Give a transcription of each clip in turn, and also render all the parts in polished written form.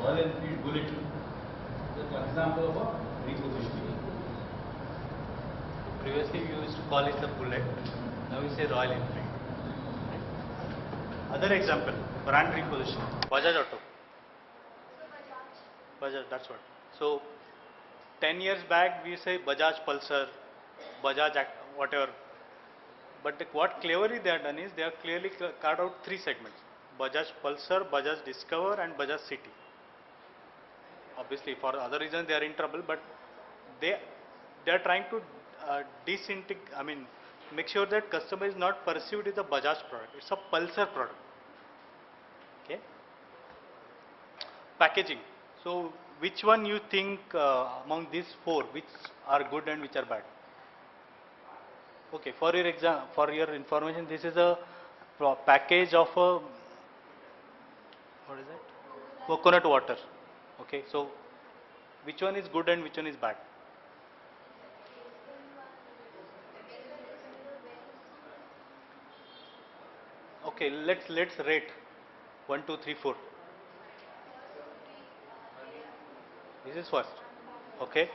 Royal Enfield Bullet. That's an example of a repositioning. Previously we used to call it the Bullet, now we say Royal Enfield. Other example, brand repositioning, Bajaj Auto. Bajaj, that's what. So 10 years back we say Bajaj Pulsar, whatever. But what cleverly they have done is they have clearly carved out three segments: Bajaj Pulsar, Bajaj Discover, and Bajaj City. Obviously, for other reasons they are in trouble, but they are trying to make sure that customer is not perceived as a Bajaj product. It's a Pulsar product. Okay. Packaging. So, which one you think among these four, which are good and which are bad? Okay, for your information, this is a package of a, what is it? Coconut water. Okay, so which one is good and which one is bad? Okay, let's rate 1, 2, 3, 4. This is first. Okay.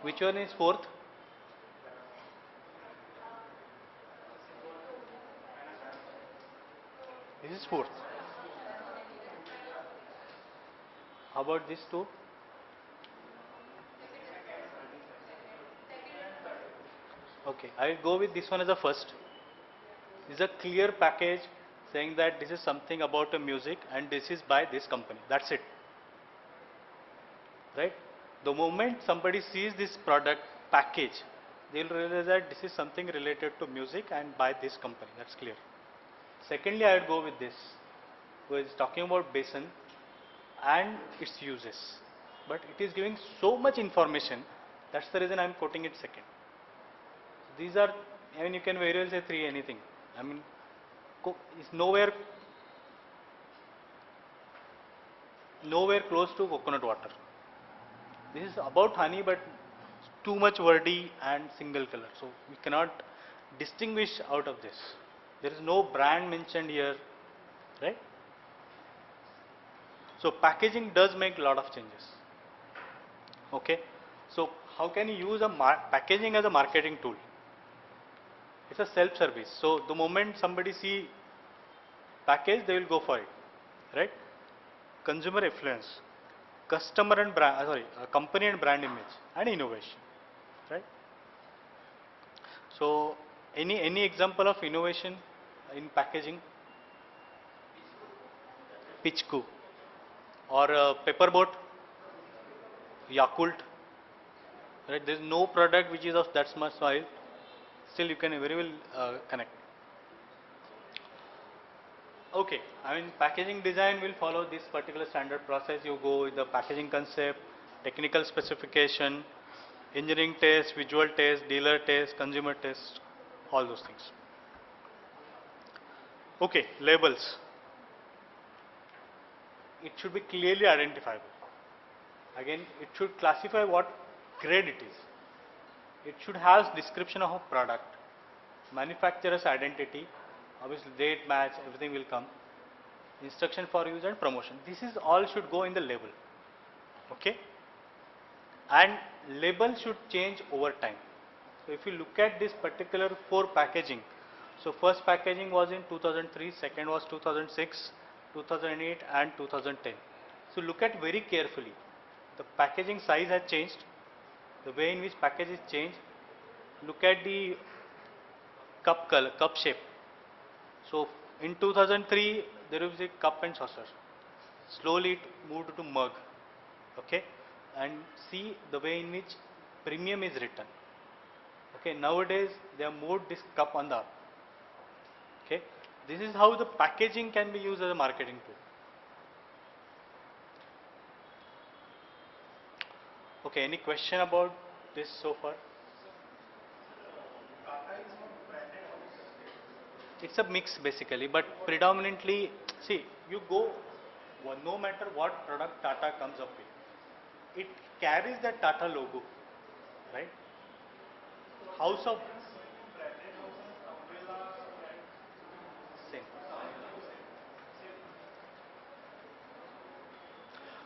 Which one is fourth? This is fourth. How about these two? Okay, I will go with this one as a first. This is a clear package saying that this is something about a music and this is by this company. That's it. Right? The moment somebody sees this product package, they will realize that this is something related to music and by this company. That's clear. Secondly, I would go with this, who is talking about basin and its uses. But it is giving so much information, that's the reason I am quoting it second. These are, I mean, you can very well say three anything. I mean, is nowhere close to coconut water. This is about honey, but too much wordy and single color. So we cannot distinguish out of this. There is no brand mentioned here, right? So packaging does make a lot of changes. Okay. So how can you use a packaging as a marketing tool? It's a self-service. So the moment somebody see package, they will go for it, right? Consumer influence, customer and brand, company and brand image, and innovation, right? So any example of innovation in packaging? Pitchku or Pepperboat, Yakult, right? There is no product which is of that much oil. Still, you can very well connect. Okay, I mean packaging design will follow this particular standard process. You go with the packaging concept, technical specification, engineering test, visual test, dealer test, consumer test, all those things. Okay, labels. It should be clearly identifiable. Again, it should classify what grade it is. It should have description of a product, manufacturer's identity, obviously date, match, everything will come, instruction for use and promotion. This is all should go in the label. Okay, and label should change over time. So if you look at this particular 4 packaging, so first packaging was in 2003, second was 2006, 2008 and 2010. So look at very carefully. The packaging size has changed, the way in which package is changed. Look at the cup color, cup shape. So in 2003 there was a cup and saucer. Slowly it moved to mug. Okay, and see the way in which premium is written. Okay, nowadays they have moved this cup on the up. Okay, this is how the packaging can be used as a marketing tool. Okay, any question about this so far? It's a mix basically, but predominantly, see, you go, no matter what product Tata comes up with, it carries the Tata logo, right? House of same.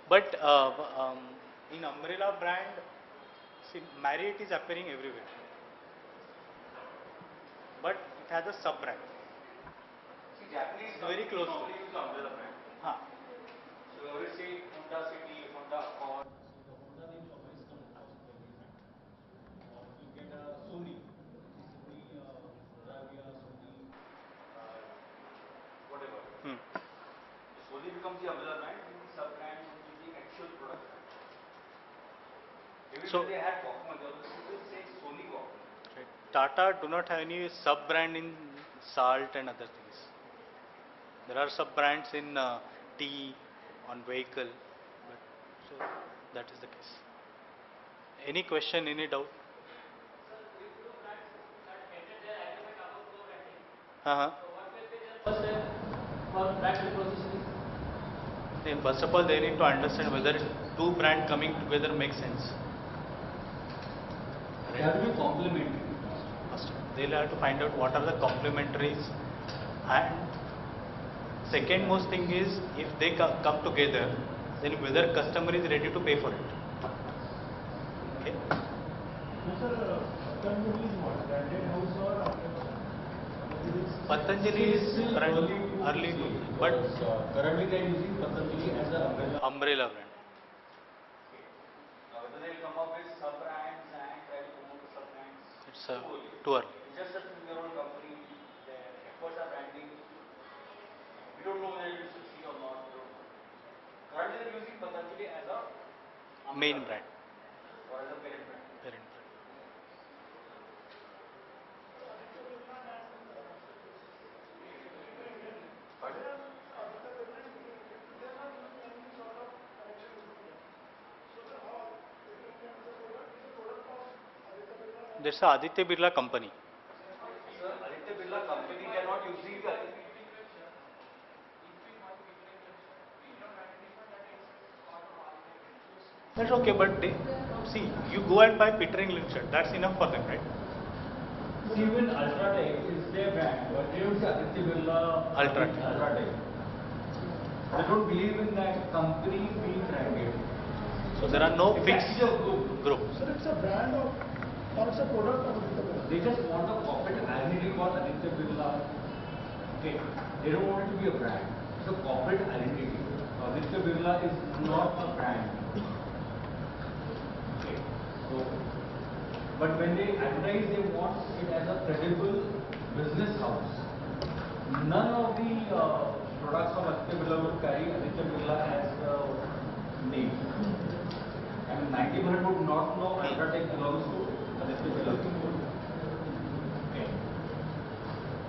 But in umbrella brand, see, Marriott is appearing everywhere, but it has a sub brand. See, Japanese It's very close to normally use the umbrella brand. Huh. So you always say Honda City, Honda Accord. So the Honda name will always come across in every brand. Or if you get a Sony, Sony Bravia, Sony, whatever. So Sony becomes the umbrella brand, and the sub brand will be the actual product brand. Even So- when they had Walkman, they always say Sony Walkman. Right. Tata do not have any sub brand in salt and other things. There are sub brands in tea, on vehicle, but so that is the case. Any question, any doubt? Uh-huh. First step for brand repositioning. Then first of all, they need to understand whether two brand coming together makes sense. They have to be complementary. First, they'll have to find out what are the complementaries, and second most thing is if they come together, then whether customer is ready to pay for it. Okay. Sir, Patanjali is what? Branded house or Patanjali is still early to, but currently they are using Patanjali as an umbrella. umbrella brand. Now whether they come up with sub brands and try to promote the sub brands, It's too early. too early. It's just a 2-year-old company. Their efforts are branding. We don't know whether it will succeed or not. We don't know. Currently they are using Patanjali as a Main umbrella brand. or as a parent brand. Parent brand. That's a Aditya Birla company. Sir, Aditya Birla company, they are not using the That's okay, but they, see, you go and buy Peter England shirt. That's enough for them, right? See, even Ultratech is their brand, but they don't say Aditya Birla Ultratech. They don't believe in that company being branded. So there are no It's fixed actually a group. groups. Sir, it's a brand of, or it's a product of They just want a corporate identity called Aditya Birla. Okay. They don't want it to be a brand. It's a corporate identity. Aditya Birla is not a brand. Okay. So, but when they advertise, they want it as a credible business house. None of the products of Aditya Birla would carry Aditya Birla as a name. I mean, 90% would not know Ultratech belongs to Aditya Birla. Okay.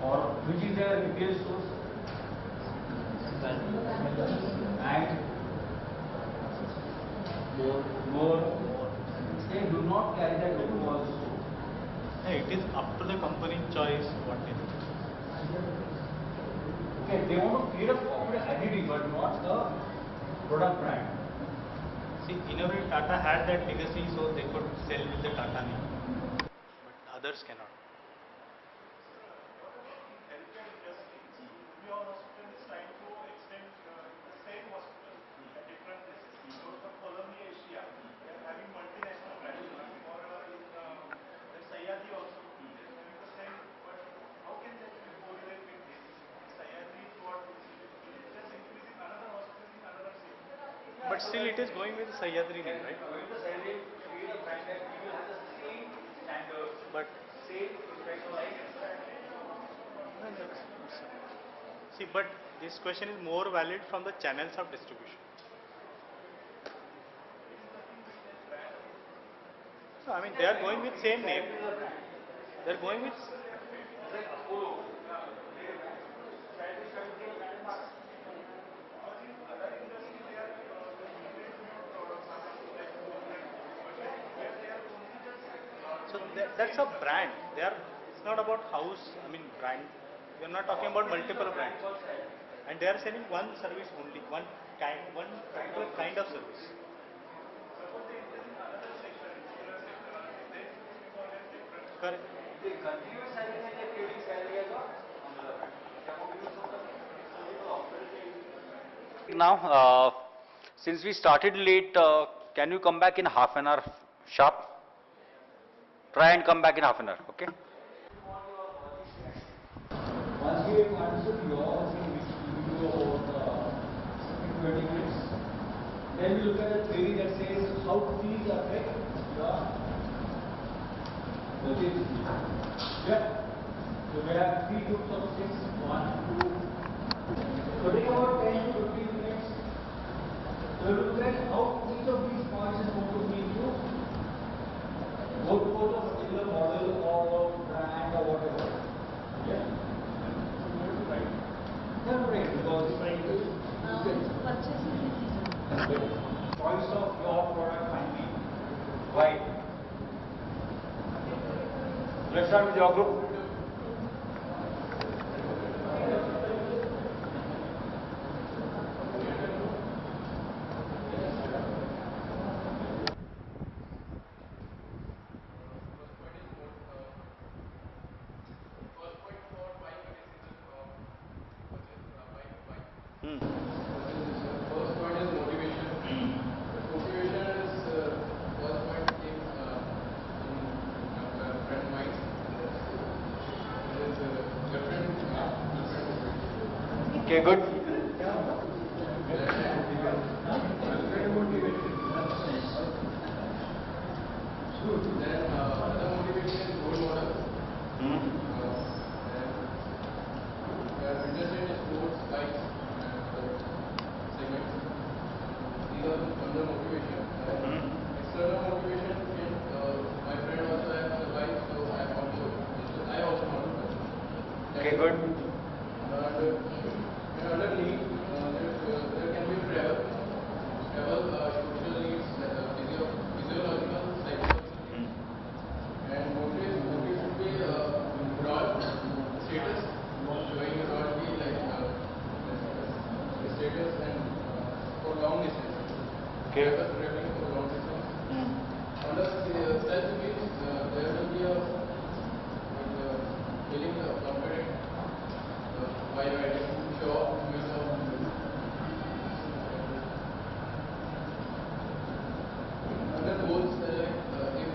Or which is their retail source? And more. They do not carry that logo also. Hey, it is up to the company choice what they do. Okay, they want to create a corporate identity but not a product brand. See, in a way, Tata had that legacy, so they could sell with the Tata name, but others cannot. healthcare industry. Your hospital is trying to extend the same hospital at different places. So for Colombia, Asia, they are having multinational brands. Or in the Sayadi also, they are having the same. But how can that correlate with this? Sayadi is what is just increasing another hospital in another city. But still, it is going with the Sahyadri name, right? Going to say they create a brand that people have the same standards, But same effect like. see, but this question is more valid from the channels of distribution. So, I mean, they are going with same name. They are going with. Like Apollo. So that's a brand. They are. It's not about house. I mean, brand. We are not talking about multiple brands. And they are selling one service only, one particular kind of service. Correct. They continue selling and they're creating salary as a umbrella brand. They are going to use of the physical hospital. Now, Since we started late, can you come back in half an hour sharp? Try and come back in half an hour, okay? Once we have understood your thing, which we do about 20 minutes, then we look at a theory that says how these affect your logistics. Yeah. So we have three groups of 6, 1, 2. So take about 10 to 15 minutes. So look at how each of these points is going to be used. Go to a particular model or brand or whatever. Yeah. Right, because choice of your product might be Why? Let's start with your group. First point is motivation. Motivation is first point in friend minds. It is different motivation. Okay, good. Then other motivation is role model. Interested in sports, bikes, segments. These are under motivation. External motivation in my friend also has a bike, so I also want to. Okay, good. Another need, there can be travel, social needs, physiological, psychological. And motive should be broad status, showing broadly like status and for long distance. Okay. Traveling for long distance. Under self-image, there will be a feeling of confident while riding, show off yourself. Other goals, like if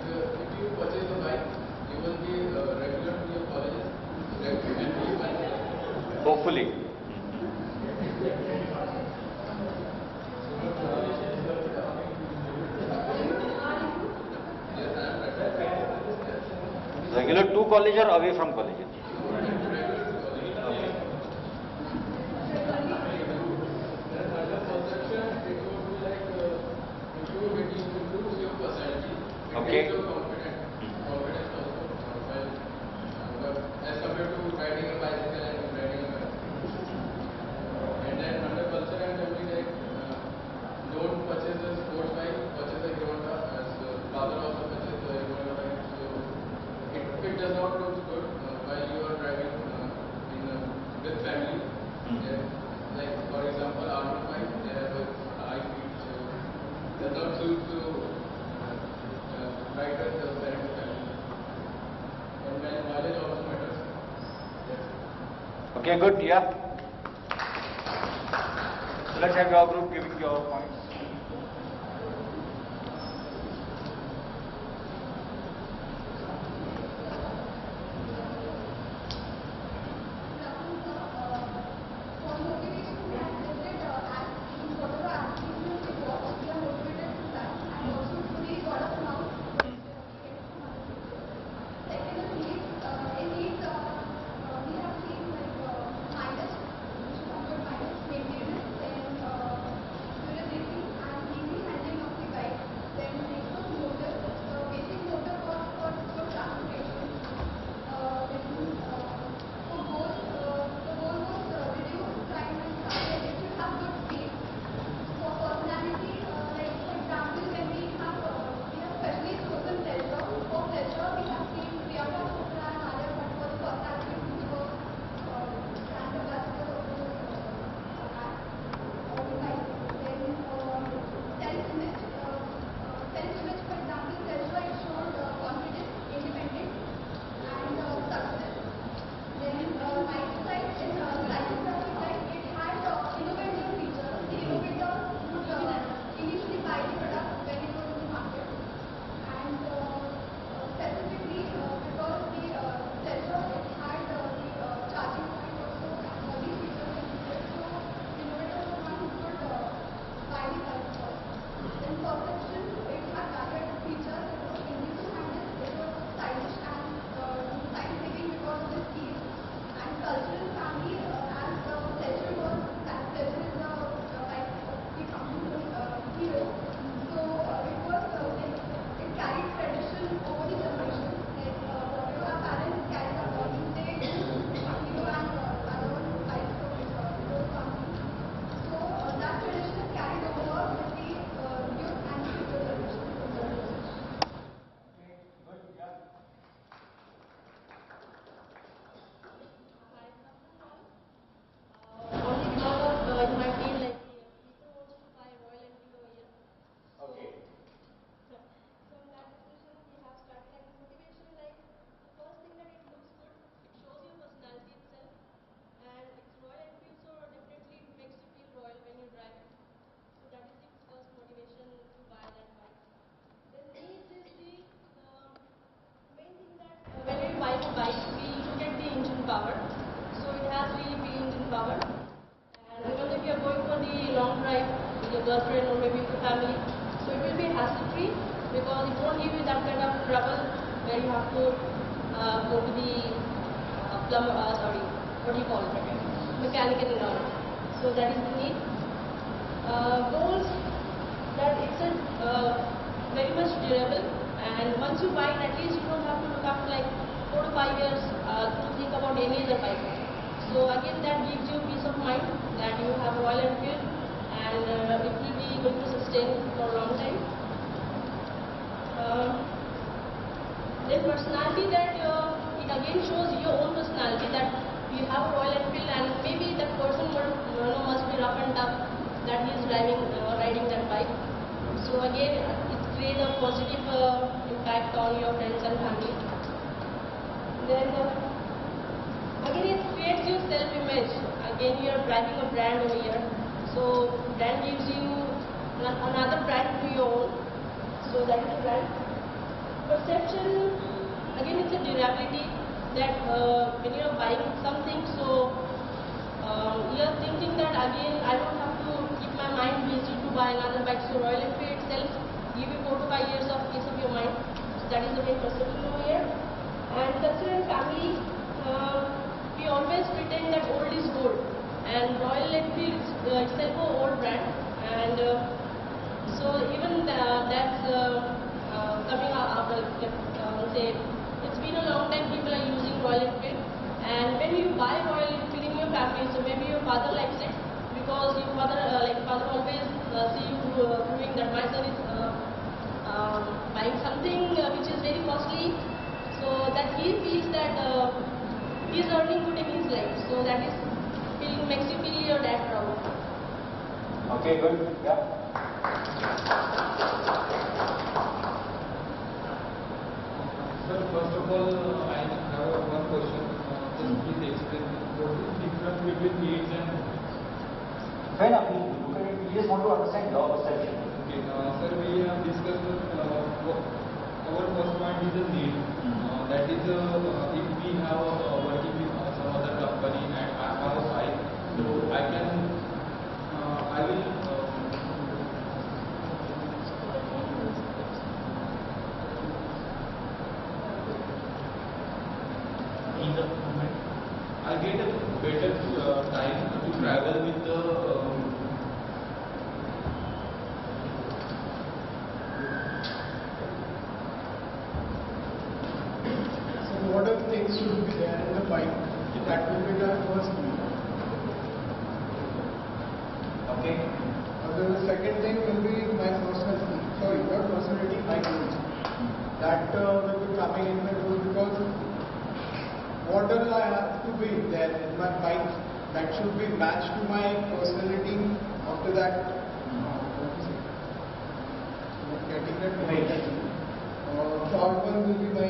you purchase a bike, you will be regular to your colleges, and be Hopefully. Regular to college or away from college? Okay. Then under perception, it would be like it improves your personality. It Okay. makes you confident. Confidence also. But as compared to riding a bicycle and riding a car. And then under culture and family, like don't purchase a sports bike, purchase a Honda. As father also purchased a Honda bike. So it does not look good while you are driving with family. Yeah. Like for example, R15, they have a high speed, so does not suit to ride with the parents' family. And mileage also matters. Yeah. Okay, good, yeah. So let's have your group giving your points. Maintenance and power. So it has really feelings in power. And even if you are going for the long drive with your girlfriend or maybe with your family, so it will be hassle-free because it won't give you that kind of trouble where you have to go to the what do you call it again? Mechanical and all. So that is the need. Goals, that it's a very much durable, and once you buy it, at least you don't have to look after like 4 to 5 years to think about any other bike. So again, that gives you peace of mind that you have Royal Enfield and it will be going to sustain for a long time. Then personality, that it again shows your own personality, that you have a Royal Enfield and maybe that person must be rough and tough that he is riding that bike. So again, it creates a positive impact on your friends and family. Then again, it creates your self-image. Again, you are driving a brand over here. So brand gives you another brand to your own. So that is the brand. Perception, again, it's a durability that when you are buying something, so you are thinking that again, I don't have to keep my mind busy to buy another bike. So Royal Enfield itself give you 4 to 5 years of peace of your mind. So that is the main perception over here. And culture and family, we always pretend that old is gold, and Royal Enfield itself an old brand, and so even that's coming after, say, it's been a long time people are using Royal Enfield, and when you buy Royal Enfield in your family, so maybe your father likes it because your father, father always see you doing that. My son is buying something which is very costly, so that he feels that he is earning good in his life. So that is makes you feel your dad proud. Okay, good. Yeah. Sir, first of all, I have one question. Just please explain what is the difference between needs and Fair enough. Look at it. We just want to understand your perception. okay. Sir, we have discussed our first point is the need. That is, if we have working with some other company and I have a bike, so I can, I will. I get a better time to travel with the So what are the things should be there in the bike? That will be the first need. Okay. The second thing will be my personality. Sorry, not personality, my goals. That will be coming in my goals because what all I have to be there in my bike that should be matched to my personality. After that, getting that third one will be my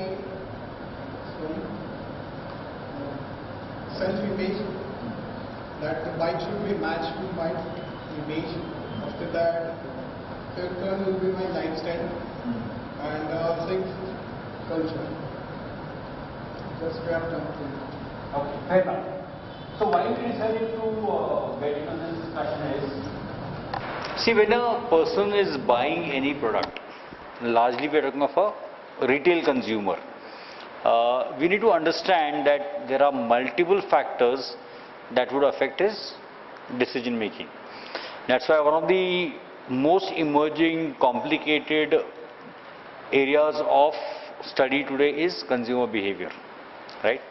self-image. That the bike should be matched to my image. After that, fifth one will be my lifestyle, and sixth, culture. Just we have done. Okay, fair enough. So why we decided to get into this discussion is, see, when a person is buying any product, largely we are talking of a retail consumer, we need to understand that there are multiple factors that would affect his decision making. That's why one of the most emerging complicated areas of study today is consumer behavior, right?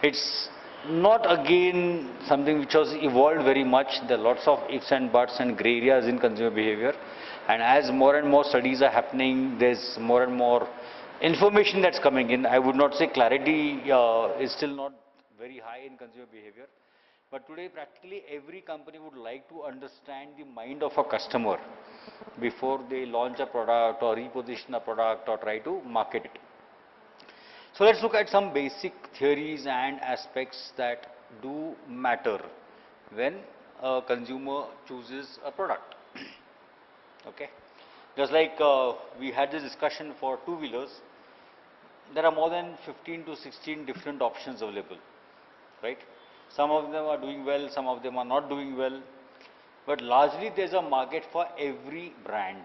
It's not again something which has evolved very much. There are lots of ifs and buts and gray areas in consumer behavior, and as more and more studies are happening, there's more and more information that's coming in. I would not say clarity is still not very high in consumer behavior, but today practically every company would like to understand the mind of a customer before they launch a product or reposition a product or try to market it. So let's look at some basic theories and aspects that do matter when a consumer chooses a product. Okay, just like we had this discussion for two-wheelers, there are more than 15 to 16 different options available. right? Some of them are doing well, some of them are not doing well, but largely there's a market for every brand.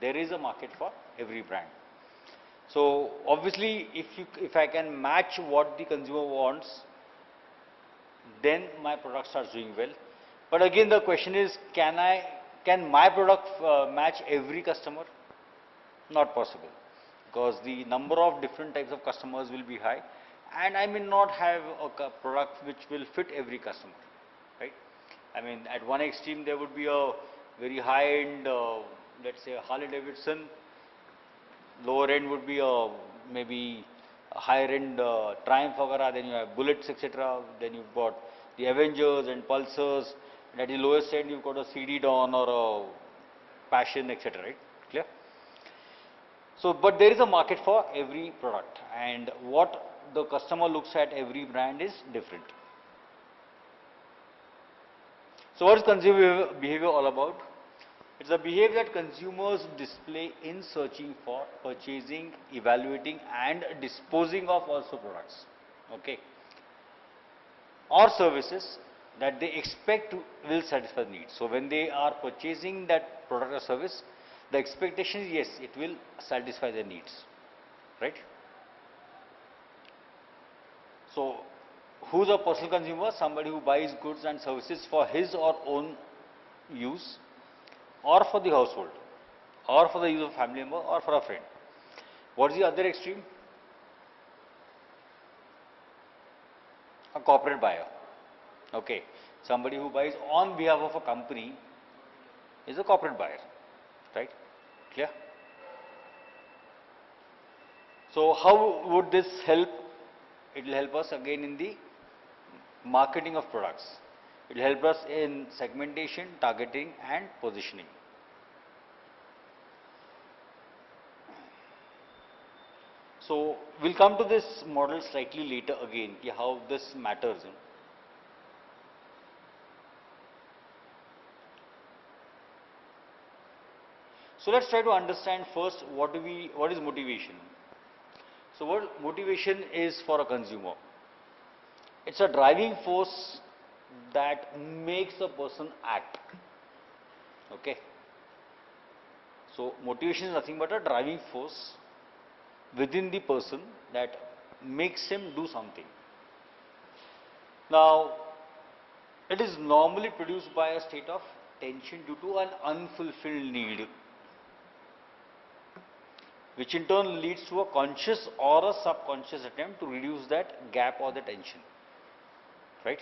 There is a market for every brand. So obviously, if I can match what the consumer wants, then my product starts doing well. But again, the question is, can my product match every customer? Not possible, because the number of different types of customers will be high, and I may not have a product which will fit every customer, right? I mean, at one extreme there would be a very high-end, let's say a Harley Davidson. Lower end would be maybe a higher end Triumph, then you have Bullets, etc. Then you've got the Avengers and Pulsars, and at the lowest end you've got a CD Dawn or a Passion, etc. Right? Clear? So, but there is a market for every product, and what the customer looks at every brand is different. So, what is consumer behavior all about? It's a behavior that consumers display in searching for, purchasing, evaluating and disposing of also products, okay, or services that they expect will satisfy needs. So, when they are purchasing that product or service, the expectation is yes, it will satisfy their needs, right? So, who's a personal consumer? Somebody who buys goods and services for his or own use, or for the household, or for the use of family member, or for a friend. What is the other extreme? A corporate buyer. Okay, somebody who buys on behalf of a company is a corporate buyer, right? Clear? So, how would this help? It will help us again in the marketing of products. It will help us in segmentation, targeting and positioning. So, we will come to this model slightly later again, how this matters. So, let us try to understand first what is motivation. So, what motivation is for a consumer? It's a driving force that makes a person act, okay. So, motivation is nothing but a driving force within the person that makes him do something. Now, it is normally produced by a state of tension due to an unfulfilled need, which in turn leads to a conscious or a subconscious attempt to reduce that gap or the tension, right?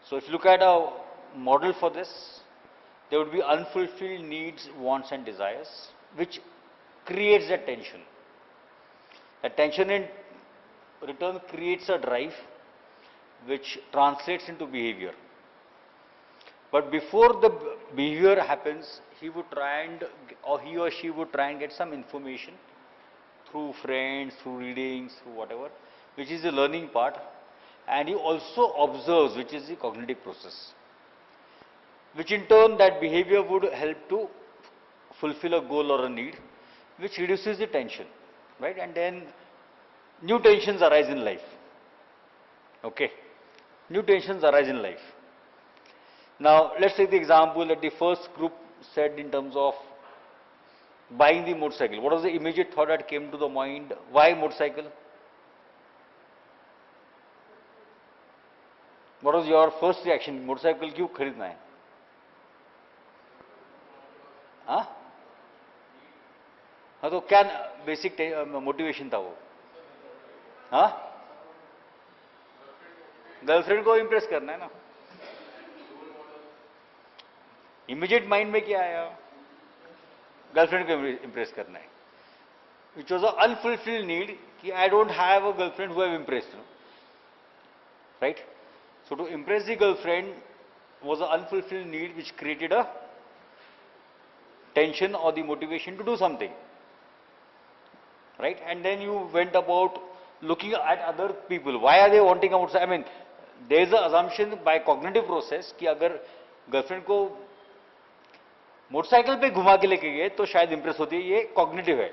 So, if you look at a model for this, there would be unfulfilled needs, wants and desires, which creates that tension. That tension in return creates a drive which translates into behavior. But before the behavior happens, he would try and, or he or she would try and get some information through friends, through readings, through whatever, which is the learning part, and he also observes, which is the cognitive process, which in turn that behavior would help to fulfill a goal or a need, which reduces the tension, right? And then new tensions arise in life, okay. New tensions arise in life. Now, let us take the example that the first group said in terms of buying the motorcycle. What was the immediate thought that came to the mind? Why motorcycle? What was your first reaction? Motorcycle क्यों खरीदना है? हाँ? हाँ तो क्या basic motivation था वो? हाँ? गर्लफ्रेंड को इम्प्रेस करना है ना? इमीडिएट माइंड में क्या आया? गर्लफ्रेंड को इम्प्रेस करना है, which was an unfulfilled need कि I don't have a girlfriend who have impressed, right? So to impress the girlfriend was an unfulfilled need which created a tension or the motivation to do something, right? And then you went about looking at other people. Why are they wanting a motorcycle? I mean, there is an assumption by cognitive process कि अगर girlfriend को motorcycle पे घुमा के लेके गए तो शायद इंप्रेस होती है, ये कॉग्निटिव है,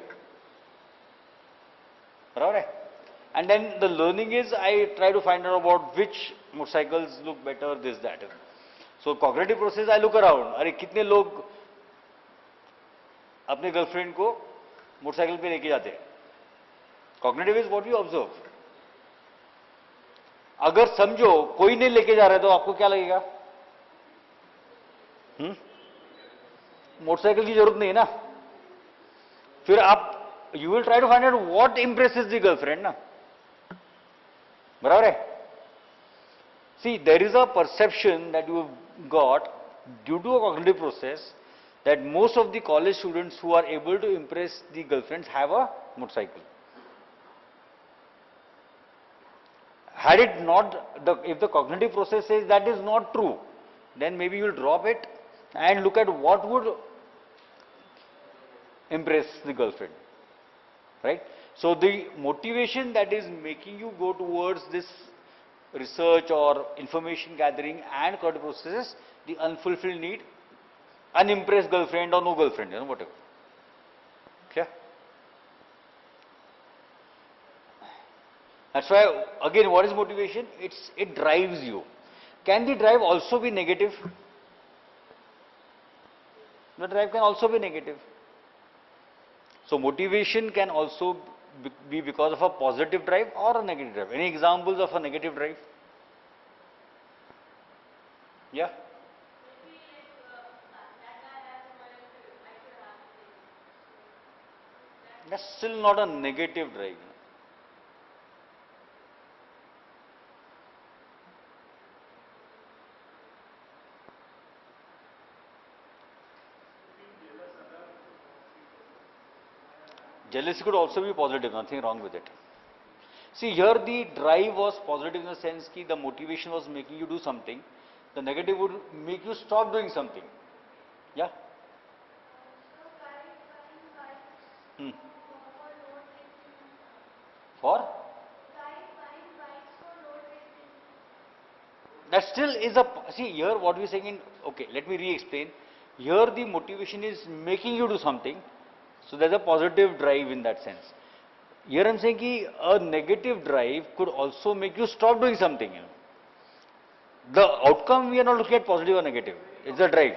बराबर है. And then the learning is I try to find out about which motorcycles look better, this, that. So cognitive process I look around. अरे कितने लोग अपने गर्लफ्रेंड को मोटरसाइकिल पे लेके जाते हैं? Cognitive is what you observe. अगर समझो कोई नहीं लेके जा रहा है तो आपको क्या लगेगा? मोटरसाइकिल की जरूरत नहीं है ना. फिर आप you will try to find out what impresses the girlfriend ना. बराबर है? See, there is a perception that you have got due to a cognitive process that most of the college students who are able to impress the girlfriends have a motorcycle. Had it not, if the cognitive process says that is not true, then maybe you will drop it and look at what would impress the girlfriend, right? So the motivation that is making you go towards this research or information gathering and cognitive processes, the unfulfilled need, unimpressed girlfriend or no girlfriend, whatever. Clear? That's why, again, what is motivation? It drives you. Can the drive also be negative? The drive can also be negative. So motivation can also be because of a positive drive or a negative drive. Any examples of a negative drive? Yeah? That's still not a negative drive. Jealousy could also be positive, nothing wrong with it. See, here the drive was positive in the sense that the motivation was making you do something. The negative would make you stop doing something. Yeah? For? That still is a, see here what we are saying in, okay, let me re-explain. Here the motivation is making you do something. So there's a positive drive in that sense. Here I'm saying that a negative drive could also make you stop doing something. The outcome we are not looking at positive or negative. It's a drive.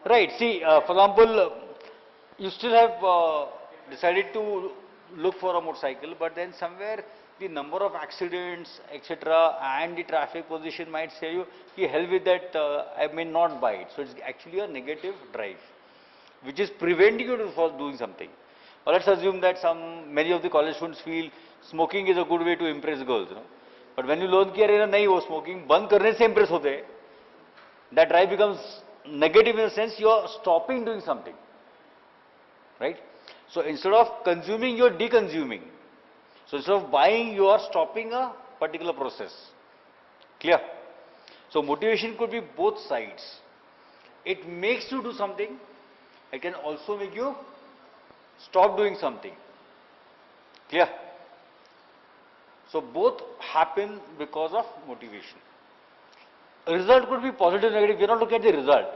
Right. See, for example, you still have decided to look for a motorcycle, but then somewhere the number of accidents, etc., and the traffic position might say you, hell with that, I may not buy it. So it's actually a negative drive, which is preventing you from doing something. Or let's assume that many of the college students feel smoking is a good way to impress girls. But when you learn that nahi, smoking band karne se impress hote, that drive becomes negative in the sense you are stopping doing something, right? So instead of consuming, you are deconsuming. So instead of buying, you are stopping a particular process. Clear? So motivation could be both sides. It makes you do something. It can also make you stop doing something. Clear? So both happen because of motivation. A result could be positive, negative. We are not looking at the result.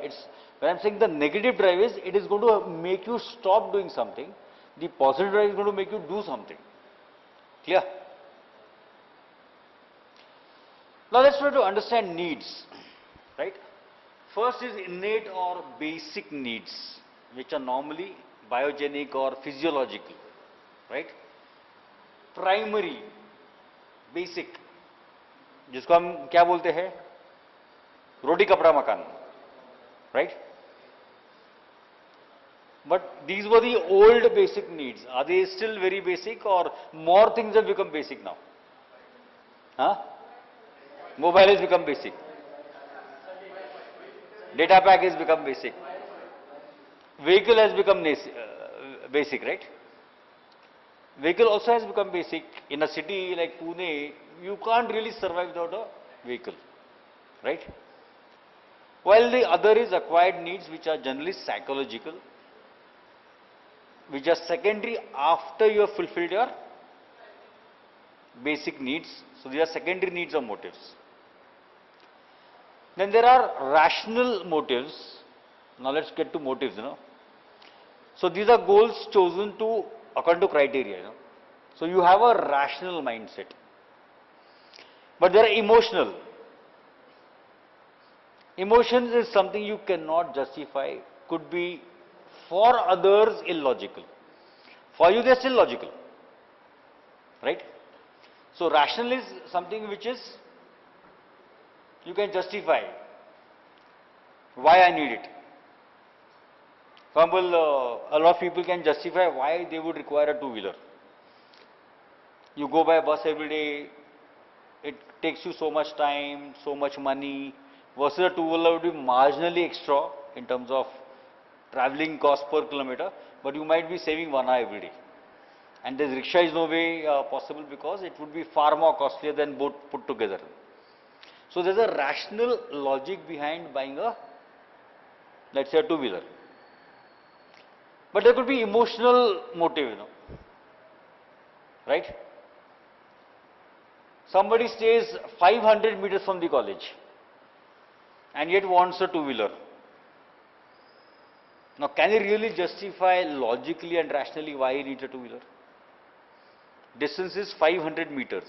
When I am saying the negative drive is, it is going to make you stop doing something. The positive drive is going to make you do something. Clear? Now let's try to understand needs, right? First is innate or basic needs, which are normally biogenic or physiological, right? Primary, basic, जिसको हम क्या बोलते हैं? रोटी कपड़ा मकान, right? But these were the old basic needs. Are they still very basic or more things have become basic now? Huh? Mobile has become basic. Data pack has become basic. Vehicle has become basic, right? Vehicle also has become basic. In a city like Pune, you can't really survive without a vehicle, right? While the other is acquired needs, which are generally psychological, which are secondary after you have fulfilled your basic needs. So these are secondary needs or motives. Then there are rational motives. Now let's get to motives, So these are goals chosen to according to criteria, So you have a rational mindset. But there are emotional. Emotions is something you cannot justify, could be for others illogical. For you they're still logical. Right? So rational is something which is you can justify why I need it. For example, a lot of people can justify why they would require a two-wheeler. You go by bus every day, it takes you so much time, so much money, versus a two-wheeler would be marginally extra in terms of traveling cost per kilometer, but you might be saving 1 hour every day. And this rickshaw is no way possible because it would be far more costlier than both put together. So there's a rational logic behind buying a, let's say, a two-wheeler. But there could be emotional motive, right? Somebody stays 500 meters from the college and yet wants a two-wheeler. Now, can he really justify logically and rationally why he needs a two-wheeler? Distance is 500 meters.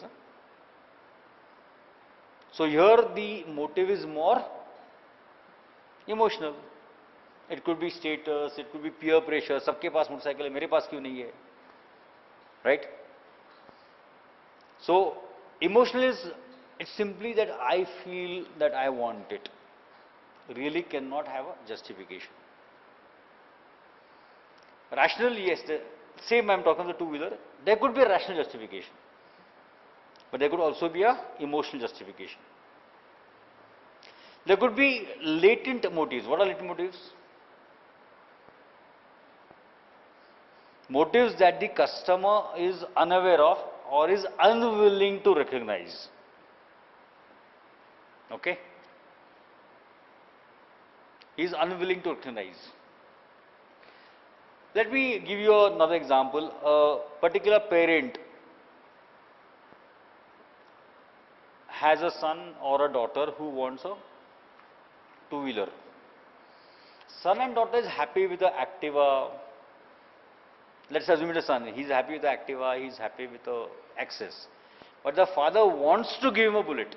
So here the motive is more emotional. It could be status, it could be peer pressure. सबके पास motorcycle है, मेरे पास क्यों नहीं है? Right? So emotional is, it's simply that I feel that I want it. Really cannot have a justification. Rational, yes, the same I'm talking about the two-wheeler, there could be a rational justification. But there could also be a emotional justification. There could be latent motives. What are latent motives? Motives that the customer is unaware of or is unwilling to recognize. Okay? He is unwilling to recognize. Let me give you another example. A particular parent has a son or a daughter who wants a two-wheeler. Son and daughter is happy with the Activa. Let's assume it is son. He is happy with the Activa, he is happy with the Access. But the father wants to give him a bullet.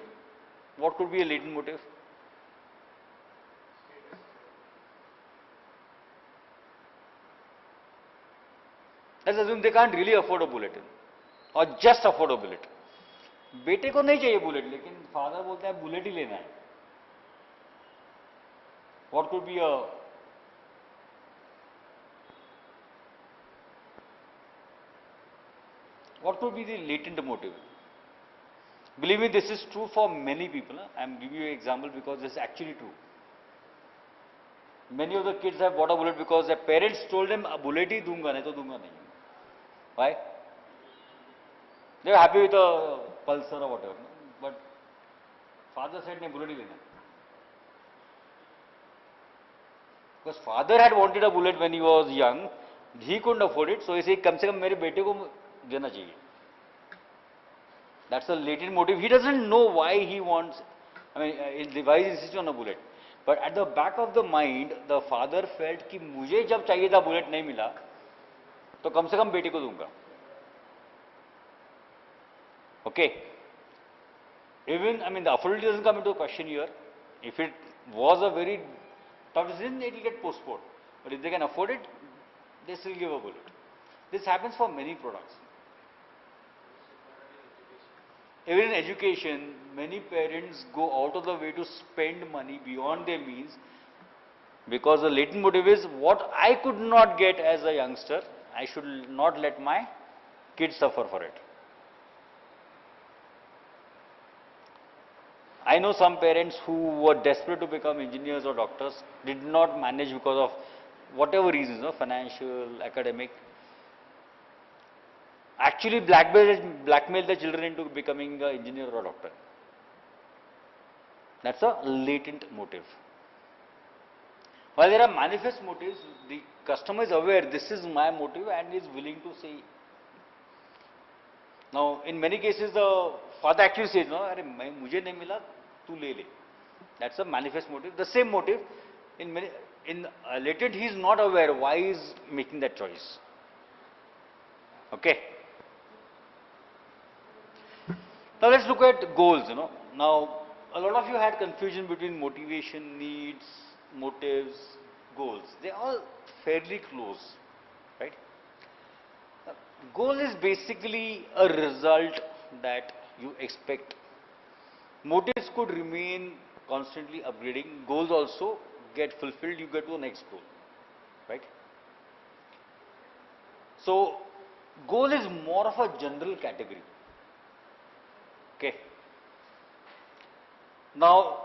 What could be a latent motive? Let's assume they can't really afford a bullet or just afford a bullet. बेटे को नहीं चाहिए bullet, लेकिन father बोलता है bullet ही लेना है. What could be a what could be the latent motive? Believe me, this is true for many people. I am giving you an example because this is actually true. Many of the kids have bought a bullet because their parents told them a bullet ही दूंगा नहीं तो दूंगा नहीं. Why? They are happy with a Pulsar or whatever, but father said नहीं bullet ही लेना. Because father had wanted a bullet when he was young, he couldn't afford it, so he said कम से कम मेरे बेटे को देना चाहिए. That's a latent motive. He doesn't know why he wants, why he insists on a bullet. But at the back of the mind, the father felt कि मुझे जब चाहिए था बुलेट नहीं मिला, तो कम से कम बेटे को दूंगा. Okay. Even, the affordability doesn't come into question here. If it was a very tough decision, it will get postponed. But if they can afford it, they still give a bullet. This happens for many products. Even in education, many parents go out of the way to spend money beyond their means because the latent motive is what I could not get as a youngster, I should not let my kids suffer for it. I know some parents who were desperate to become engineers or doctors, did not manage because of whatever reasons, financial, academic. Actually blackmail the children into becoming an engineer or a doctor. That's a latent motive. While there are manifest motives, the customer is aware this is my motive and is willing to say. Now, in many cases, the father actually says, no, अरे मुझे नहीं मिला, तू ले ले. That's a manifest motive. The same motive in latent he is not aware why he is making that choice. Okay. Now let's look at goals. Now a lot of you had confusion between motivation, needs, motives, goals. They are all fairly close, right? Goal is basically a result that you expect. Motives could remain constantly upgrading. Goals also get fulfilled. You get to the next goal, right? So goal is more of a general category. Okay. Now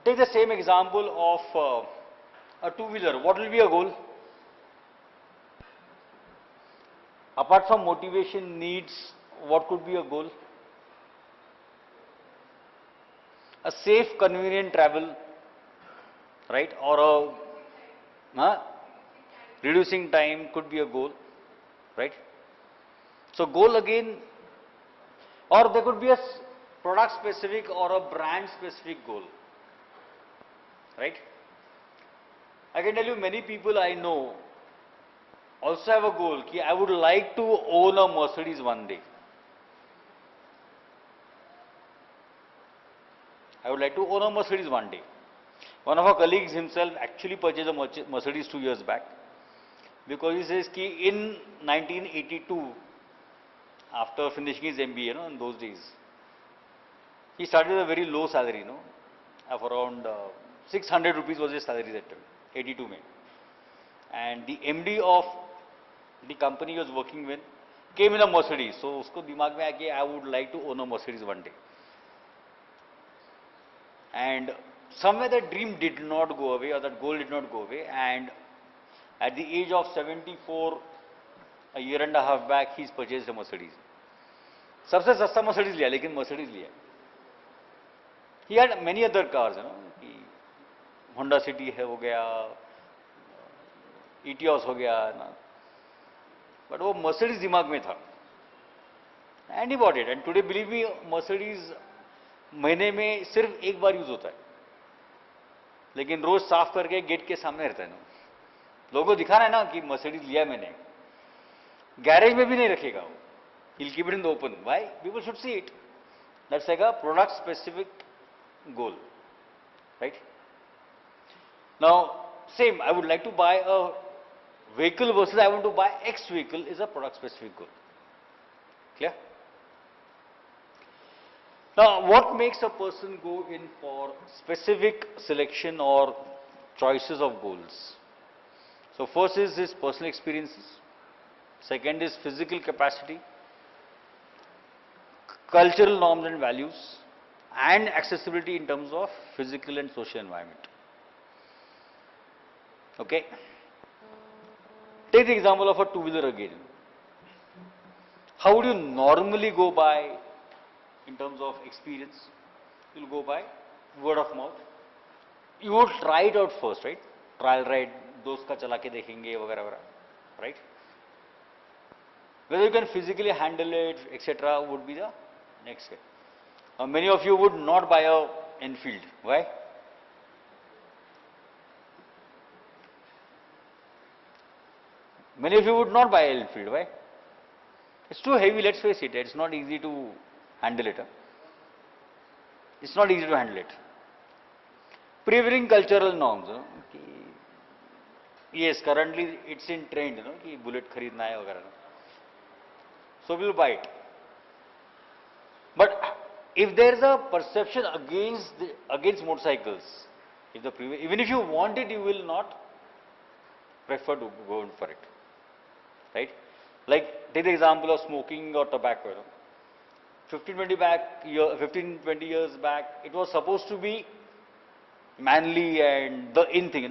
take the same example of a two-wheeler. What will be a goal? Apart from motivation, needs, what could be a goal? A safe, convenient travel, right? Or reducing time could be a goal, right? So goal again, or there could be a product specific or a brand specific goal, right? I can tell you many people I know also have a goal ki I would like to own a Mercedes one day. I would like to own a Mercedes one day. One of our colleagues himself actually purchased a Mercedes 2 years back because he says ki in 1982, after finishing his MBA, in those days, he started with a very low salary, of around 600 rupees was his salary that time, 82 May. And the MD of the company he was working with came in a Mercedes. So usko dimag mein aaya ki I would like to own a Mercedes one day. And somewhere that dream did not go away, or that goal did not go away, and at the age of 74, a year and a half back, he's purchased a Mercedes. सबसे सस्ता Mercedes लिया, लेकिन Mercedes लिया. He had many other cars, Honda City है हो गया, Etios हो गया, but वो Mercedes दिमाग में था. And he bought it. And today, believe me, Mercedes महीने में सिर्फ एक बार यूज होता है, लेकिन रोज साफ करके गेट के सामने रहता है लोगों को दिखाना है ना कि मर्सिडीज लिया मैंने. गैरेज में भी नहीं रखेगा वो, he'll keep it in the open. Why? People should see it. That's like a product specific goal, right? Now same, I would like to buy a vehicle versus I want to buy X vehicle is a product specific goal. Clear? Now, what makes a person go in for specific selection or choices of goals? So, first is his personal experiences, second is physical capacity, cultural norms and values, and accessibility in terms of physical and social environment. Okay? Take the example of a two-wheeler again. How would you normally go by in terms of experience? You'll go by word of mouth. You would try it out first, right? Trial ride, दोस्त का चला के देखेंगे वगैरह वगैरह, right? Whether you can physically handle it, etc., would be the next step. Many of you would not buy a Enfield. Why? Many of you would not buy an Enfield. Why? It's too heavy. Let's face it. It's not easy to handle it. It's not easy to handle it. Prevailing cultural norms. Yes, currently it's in trend, कि bullet खरीदना है वगैरह. So we'll buy it. But if there is a perception against motorcycles, even if you want it, you will not prefer to go in for it, right? Like take the example of smoking or tobacco. 15-20 years back, it was supposed to be manly and the in thing,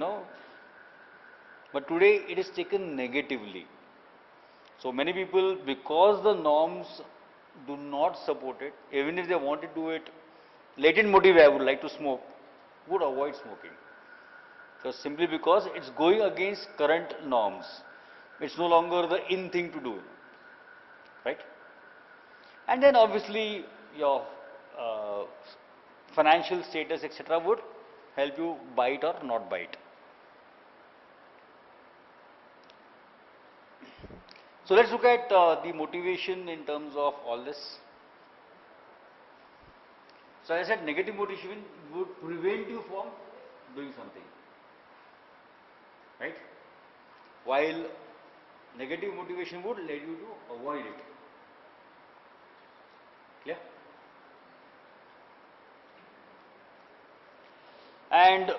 But today it is taken negatively. So many people, because the norms do not support it, even if they want to do it, latent motive, I would like to smoke, would avoid smoking. So simply because it's going against current norms. It's no longer the in thing to do, right? And then obviously your financial status, etc., would help you buy it or not buy it. So let's look at the motivation in terms of all this. So as I said, negative motivation would prevent you from doing something, right? While negative motivation would lead you to avoid it. Clear? And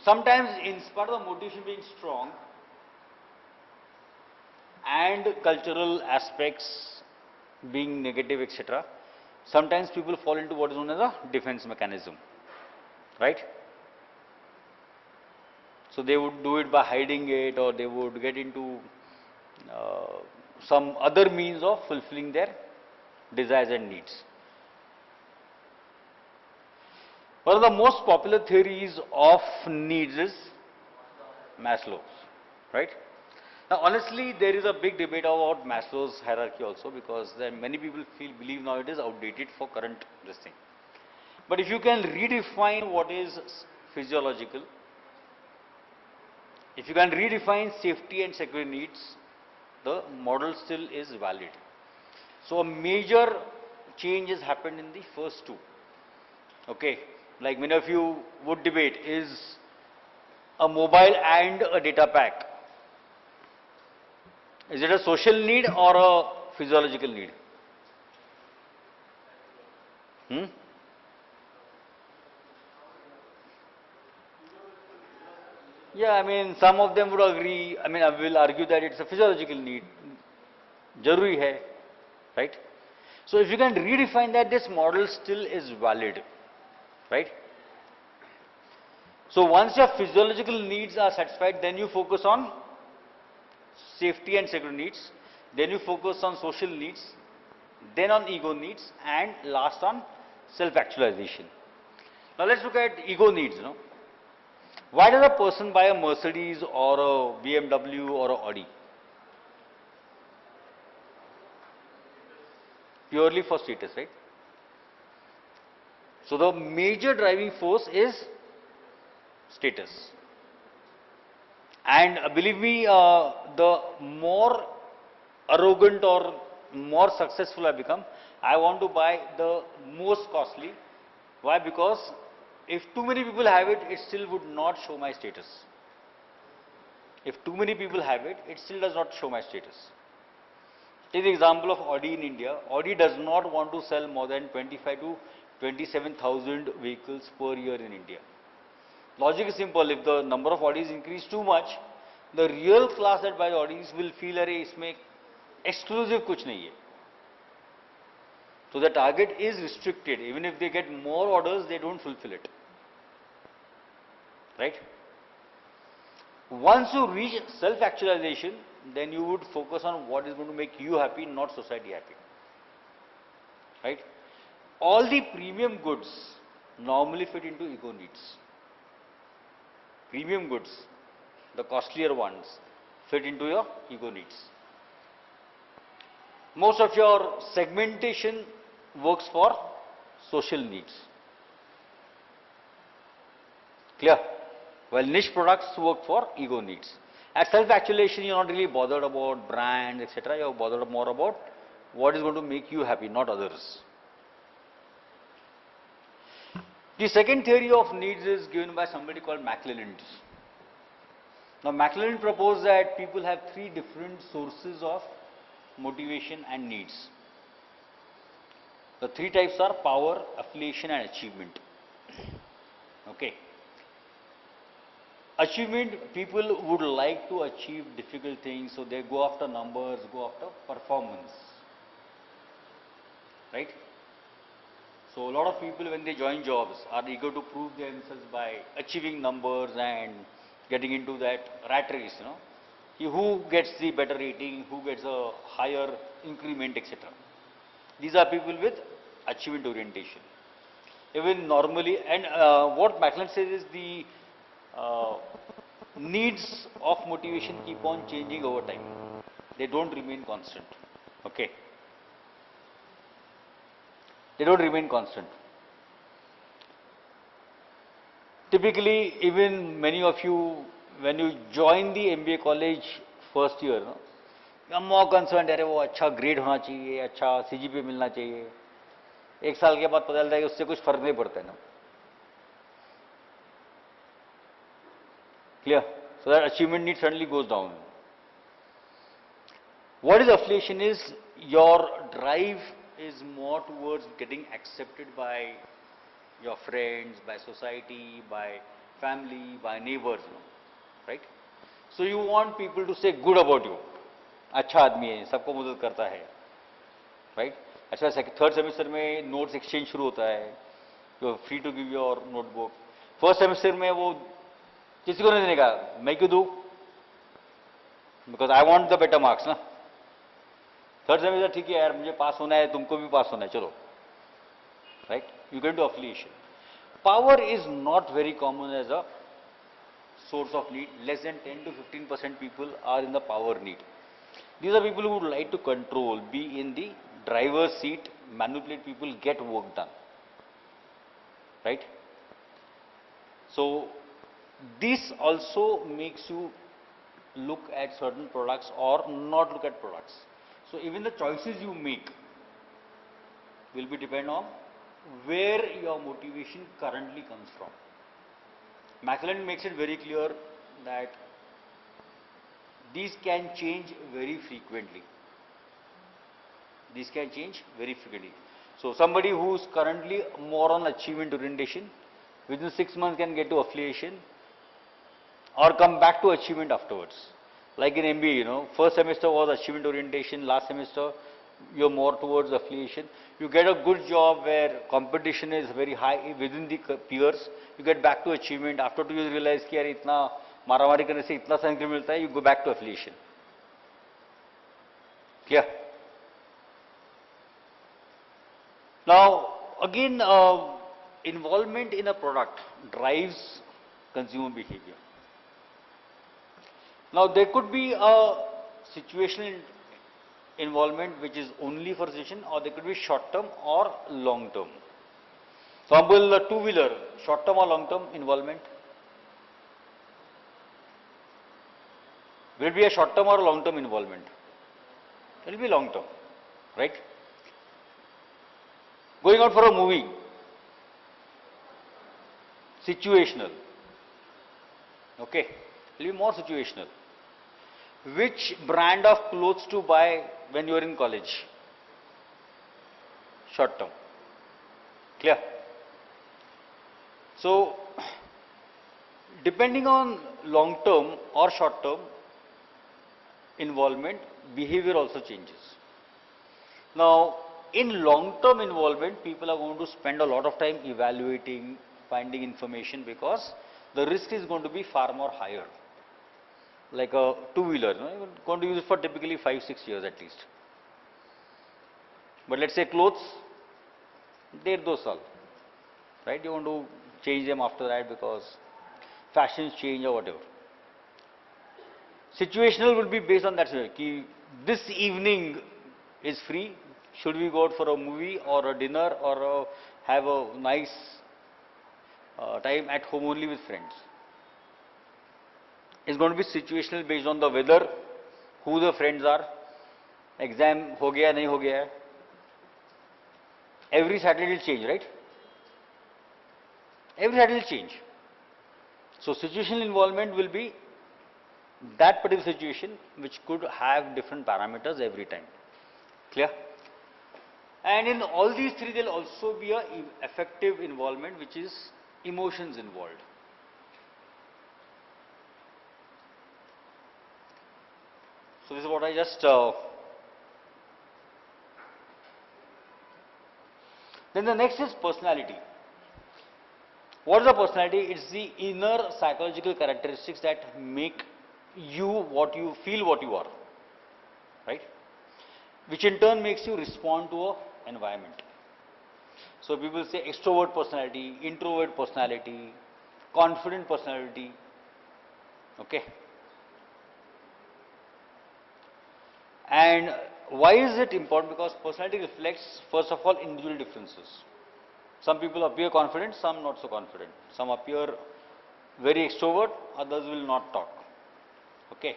sometimes in spite of the motivation being strong and cultural aspects being negative, etc., sometimes people fall into what is known as a defense mechanism, right? So they would do it by hiding it, or they would get into some other means of fulfilling their desires and needs. One of the most popular theories of needs is Maslow's, right? Now, honestly, there is a big debate about Maslow's hierarchy also, because there many people believe now it is outdated for current this thing. But if you can redefine what is physiological, if you can redefine safety and security needs, the model still is valid. So a major change has happened in the first two. Okay, like many of you would debate, is a mobile and a data pack, is it a social need or a physiological need? Yeah, I mean, some of them would agree, I mean, I will argue that it's a physiological need. Jaruri hai, right? So if you can redefine that, this model still is valid, right? So once your physiological needs are satisfied, then you focus on safety and security needs, then you focus on social needs, then on ego needs, and last on self-actualization. Now let's look at ego needs, you know. Why does a person buy a Mercedes or a BMW or a Audi? Purely for status, right? So the major driving force is status. And believe me, the more arrogant or more successful I become, I want to buy the most costly. Why? Because if too many people have it, it still would not show my status. If too many people have it, it still does not show my status. Take the example of Audi in India. Audi does not want to sell more than 25 to 27,000 vehicles per year in India. Logic is simple. If the number of Audis increase too much, the real class that buys Audis will feel that इसमें exclusive कुछ नहीं है. So the target is restricted. Even if they get more orders, they don't fulfill it. Right? Once you reach self-actualization, then you would focus on what is going to make you happy, not society happy. Right? All the premium goods normally fit into ego needs. Premium goods, the costlier ones, fit into your ego needs. Most of your segmentation works for social needs. Clear? While niche products work for ego needs. At self-actualization, you're not really bothered about brands, etc. You're bothered more about what is going to make you happy, not others. The second theory of needs is given by somebody called McClelland. Now, McClelland proposed that people have three different sources of motivation and needs. The three types are power, affiliation, and achievement. Okay. Achievement, people would like to achieve difficult things, so they go after numbers, go after performance. Right? So a lot of people, when they join jobs, are eager to prove themselves by achieving numbers and getting into that rat race, you know. Who gets the better rating, who gets a higher increment, etc. These are people with achievement orientation. Even normally, and what McClelland says is the needs of motivation keep on changing over time. They don't remain constant. Okay. They don't remain constant. Typically, even many of you, when you join the MBA college first year, no, you are more concerned, अरे वो अच्छा grade होना चाहिए, अच्छा CGPA मिलना चाहिए. एक साल के बाद पता चलता है कि उससे कुछ फर्क नहीं पड़ता है ना. Clear? So that achievement need suddenly goes down. What is affiliation is your drive is more towards getting accepted by your friends, by society, by family, by neighbors, you know, right? So you want people to say good about you. अच्छा आदमी है, सबको मदद करता है, right? अच्छा third semester में notes exchange शुरू होता है, you are free to give your notebook. First semester में वो किसी को नहीं देने का, मैं क्यों दूं? Because I want the better marks ना. थर्ड सेमेस्टर ठीक है यार, मुझे पास होना है, तुमको भी पास होना है, चलो, right? You get to affiliation. Power is not very common as a source of need. Less than 10 to 15% people are in the power need. These are people who would like to control, be in the driver's seat, manipulate people, get work done, right? So this also makes you look at certain products or not look at products. So even the choices you make will be depend on where your motivation currently comes from. Maclellan makes it very clear that these can change very frequently. These can change very frequently. So somebody who is currently more on achievement orientation, within 6 months can get to affiliation or come back to achievement afterwards. Like in MBA, you know, first semester was achievement orientation, last semester you're more towards affiliation. You get a good job where competition is very high within the peers, you get back to achievement. After 2 years you realize कि यार इतना मारामारी करने से इतना सा increment मिलता है, you go back to affiliation. Clear? Now again, involvement in a product drives consumer behavior. Now there could be a situational involvement which is only for situation, or there could be short term or long term. For example, a two-wheeler, short term or long term involvement? Will it be a short term or a long term involvement? It will be long term, right? Going out for a movie, situational, okay, it will be more situational. Which brand of clothes to buy when you are in college? Short term. Clear? So, depending on long term or short term involvement, behavior also changes. Now, in long term involvement, people are going to spend a lot of time evaluating, finding information, because the risk is going to be far more higher. Like a two-wheeler, you know, you're going to use it for typically 5-6 years at least. But let's say clothes, 1.5-2 years, right? You want to change them after that because fashions change or whatever. Situational will be based on that. Ki this evening is free. Should we go out for a movie or a dinner or have a nice time at home only with friends? It's going to be situational based on the weather, who the friends are, exam ho gaya, nahi ho gaya. Every Saturday will change, right? Every Saturday will change. So situational involvement will be that particular situation which could have different parameters every time. Clear? And in all these three there will also be a affective involvement, which is emotions involved. So this is what I just then the next is personality. What is the personality? It's the inner psychological characteristics that make you what you feel, what you are, right? Which in turn makes you respond to an environment. So people say extrovert personality, introvert personality, confident personality, okay? And why is it important? Because personality reflects, first of all, individual differences. Some people appear confident, some not so confident. Some appear very extrovert, others will not talk. Okay.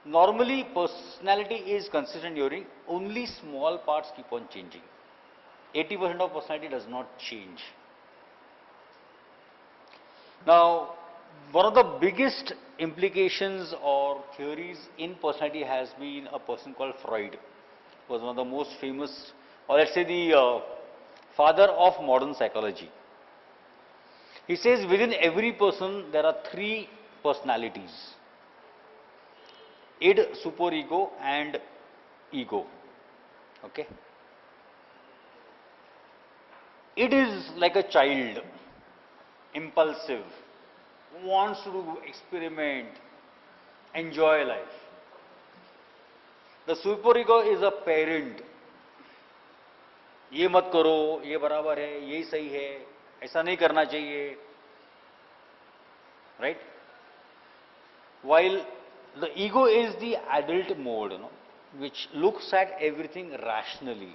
Normally personality is consistent during, only small parts keep on changing. 80% of personality does not change. Now, one of the biggest implications or theories in personality has been a person called Freud. He was one of the most famous, or let's say the father of modern psychology. He says within every person there are three personalities: id, superego and ego. Okay. Id is like a child, impulsive, wants to do experiment, enjoy life. The superego is a parent. ये मत करो, ये बराबर है, यही सही है, ऐसा नहीं करना चाहिए. Right? While the ego is the adult mode, which looks at everything rationally.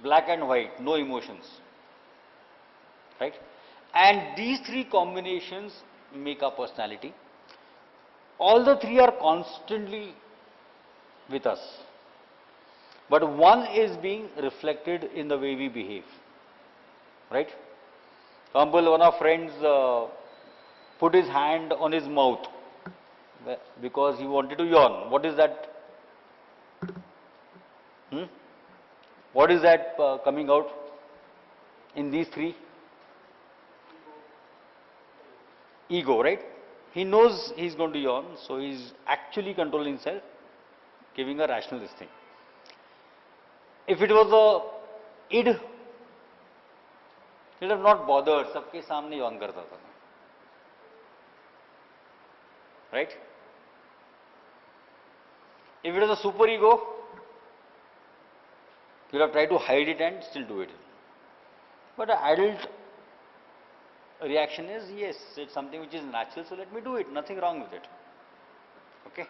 Black and white, no emotions. Right? And these three combinations make our personality. All the three are constantly with us. But one is being reflected in the way we behave. Right? For example, one of our friends put his hand on his mouth because he wanted to yawn. What is that? What is that coming out in these three? Ego, right? He knows he's going to yawn, so he's actually controlling himself, giving a rational thing. If it was a id, he'd have not bothered, सबके सामने yawn करता था. Right? If it was a superego, you'll have tried to hide it and still do it. But an adult reaction is, yes, it's something which is natural, so let me do it, nothing wrong with it. Okay.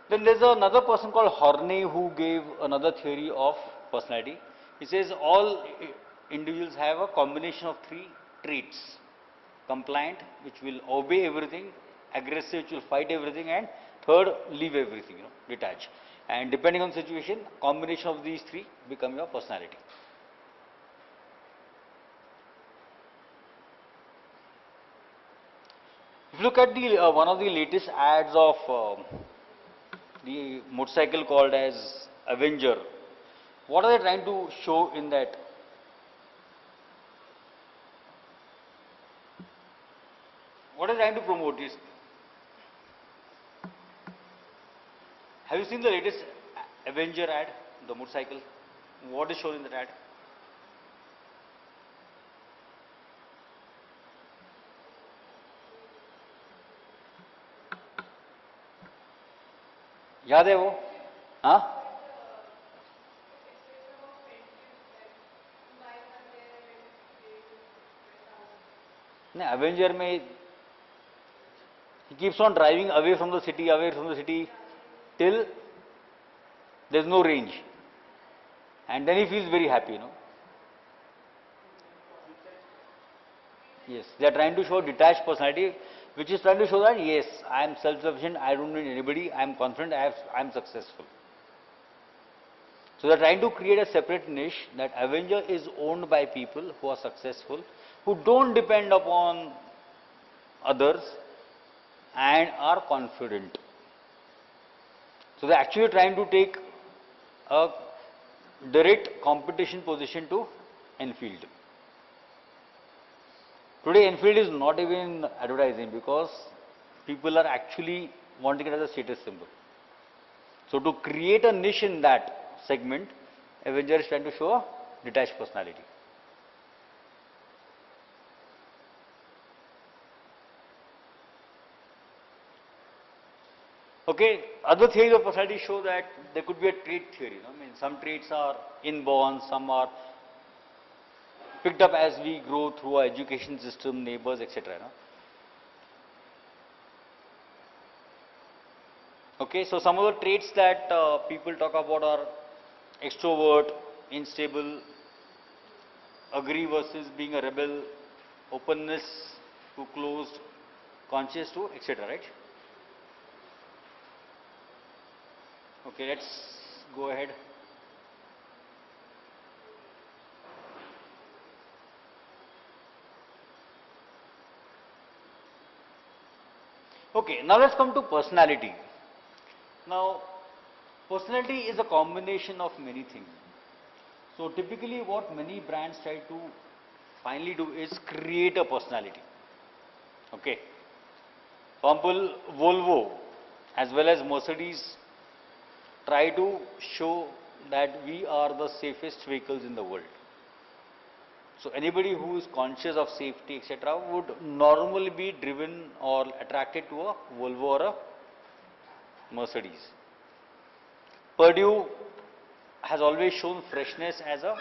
Then there's another person called Horney who gave another theory of personality. He says all individuals have a combination of three traits: compliant, which will obey everything; aggressive, which will fight everything; and third, leave everything, detach. And depending on situation, combination of these three become your personality. If you look at the one of the latest ads of the motorcycle called as Avenger, what are they trying to show in that? What are they trying to promote? Have you seen the latest Avenger ad, the motorcycle? What is shown in that ad? याद है वो? हाँ? नहीं, Avenger में he keeps on driving away from the city till there is no range, and then he feels very happy, Yes, they are trying to show detached personality, which is trying to show that yes, I am self-sufficient, I don't need anybody, I am confident, I am successful. So they are trying to create a separate niche that Avenger is owned by people who are successful, who don't depend upon others and are confident. So they are actually trying to take a direct competition position to Enfield. Today Enfield is not even advertising because people are actually wanting it as a status symbol. So to create a niche in that segment, Avenger is trying to show a detached personality. Okay, other theories of personality show that there could be a trait theory. I mean, some traits are inborn, some are picked up as we grow through our education system, neighbors, etc. Okay, so some of the traits that people talk about are extrovert, unstable, agree versus being a rebel, openness to closed, conscious to, etc., right? Okay, let's go ahead. Okay, now let's come to personality. Now, personality is a combination of many things. So typically what many brands try to finally do is create a personality. Okay. For example, Volvo as well as Mercedes try to show that we are the safest vehicles in the world. So anybody who is conscious of safety, etc., would normally be driven or attracted to a Volvo or a Mercedes. Purdue has always shown freshness as a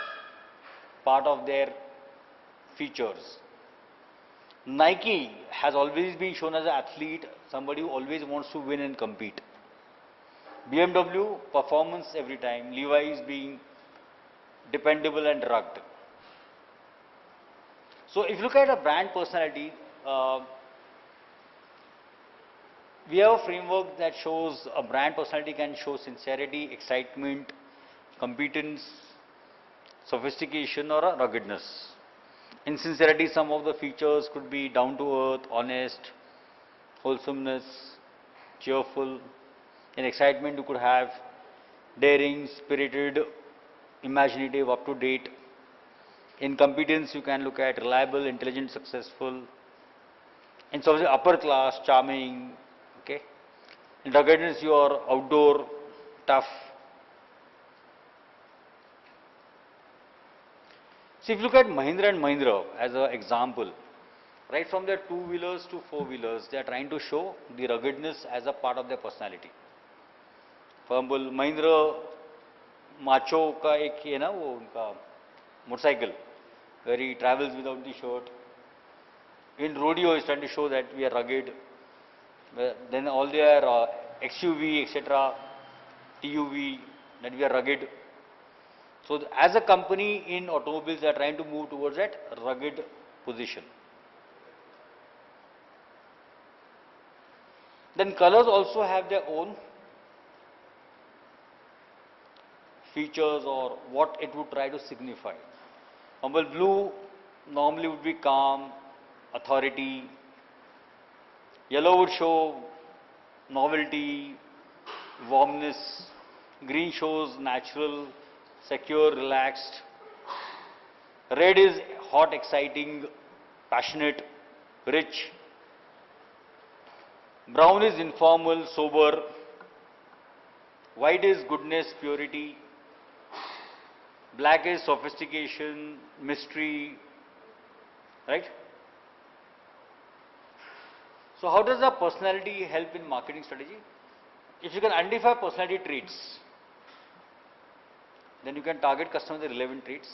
part of their features. Nike has always been shown as an athlete, somebody who always wants to win and compete. BMW, performance every time. Levi's being dependable and rugged. So if you look at a brand personality, we have a framework that shows a brand personality can show sincerity, excitement, competence, sophistication, or a ruggedness. In sincerity, some of the features could be down to earth, honest, wholesomeness, cheerful. In excitement, you could have daring, spirited, imaginative, up to date. In competence, you can look at reliable, intelligent, successful. In sort of upper class, charming. Okay. In ruggedness, you are outdoor, tough. So if you look at Mahindra and Mahindra as an example, right from their two-wheelers to four-wheelers, they are trying to show the ruggedness as a part of their personality. For example, Mahindra macho का एक है ना वो उनका motorcycle where he travels without the shirt. In rodeo, he's trying to show that we are rugged. Then all their XUV, etc., TUV, that we are rugged. So as a company in automobiles, they are trying to move towards that rugged position. Then colors also have their own features or what it would try to signify. Humble blue normally would be calm, authority. Yellow would show novelty, warmness. Green shows natural, secure, relaxed. Red is hot, exciting, passionate, rich. Brown is informal, sober. White is goodness, purity. Black is sophistication, mystery, right? So how does the personality help in marketing strategy? If you can identify personality traits, then you can target customers with relevant traits.